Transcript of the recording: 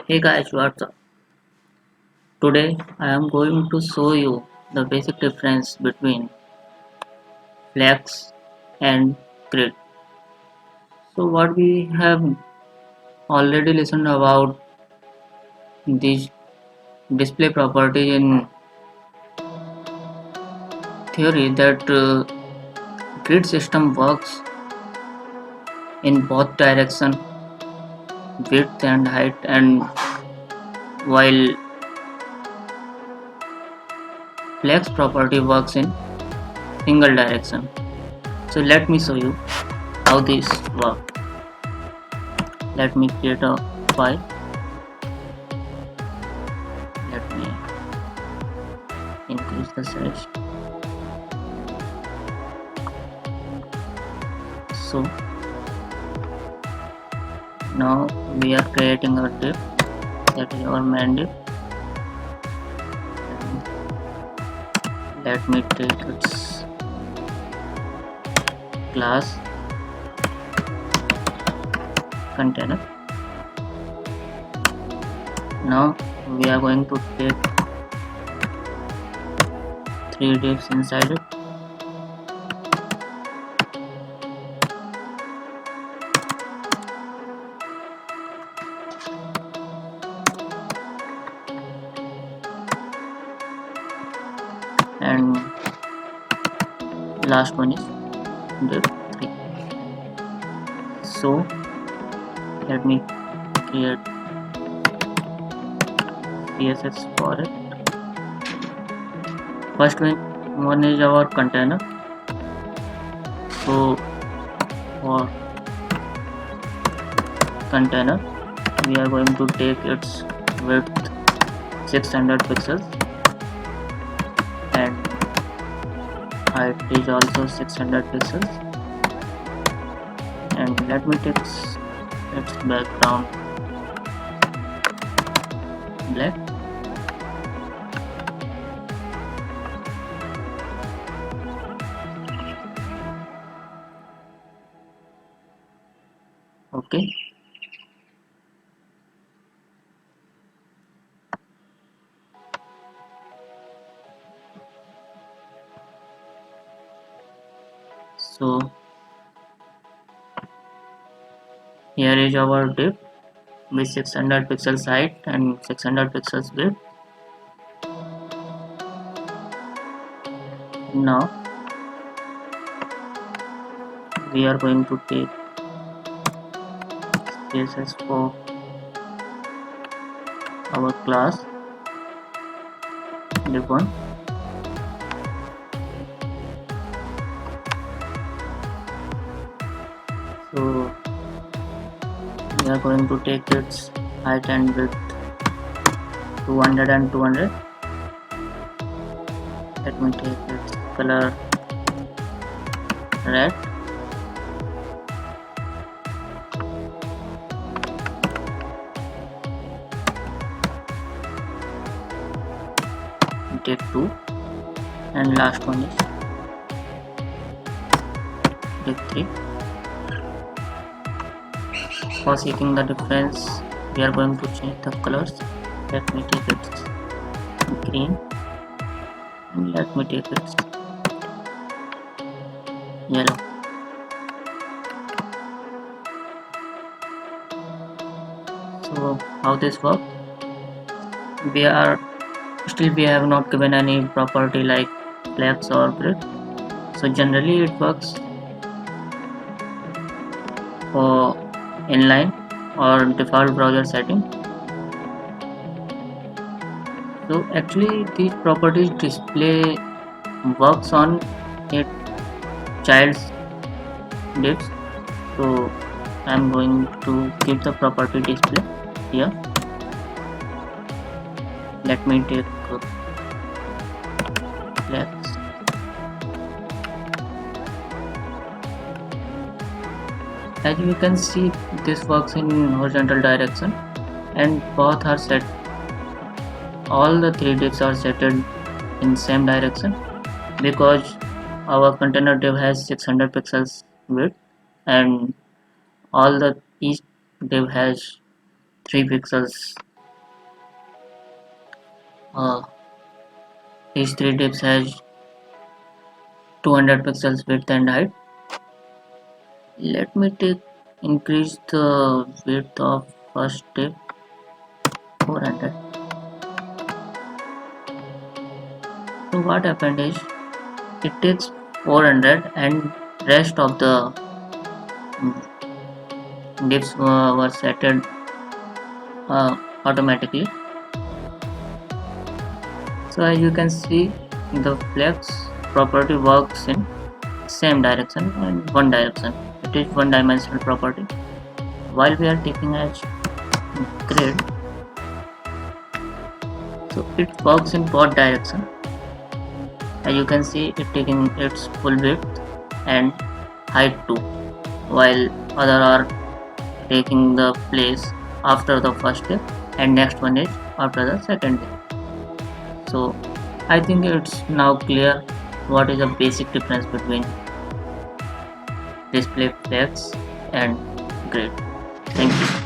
Hey guys, what's up? Today I am going to show you the basic difference between flex and grid. So what we have already listened about these display property in theory that grid system works in both direction, width and height, and while flex property works in single direction. So let me show you how this works. Let me create a file. Let me increase the size. So now we are creating a div, that is our main div. Let me take its class container. Now we are going to take three divs inside it. And last one is div 3. So let me create CSS for it. First one is our container. So for container we are going to take its width 600 pixels and height is also 600 pixels, and let me take its background black. Okay, so here is our div with 600 pixels height and 600 pixels width. Now we are going to take CSS for our class div1. So we are going to take its height and width 200 and 200. Let me take its color red. Take 2, and last one is take 3. For seeking the difference we are going to change the colors. Let me take its green and let me take its yellow. So how this works? We have not given any property like flex or grid. So generally it works for inline or default browser setting. So actually these properties display works on a child's divs. So I'm going to keep the property display here. Let me take flex. As you can see, this works in horizontal direction, and both are set. All the three divs are set in same direction because our container div has 600 pixels width, and each div has 3 pixels uh, each 3 dips has 200 pixels width and height. Let me increase the width of first dip 400. So what happened is it takes 400 and rest of the dips were setted automatically. So as you can see, the flex property works in same direction and one direction. It is one dimensional property. While we are taking as grid, so it works in both direction. As you can see, it taking its full width and height too, while other are taking the place after the first day and next one is after the second day. So I think it's now clear what is the basic difference between display flex and grid. Thank you.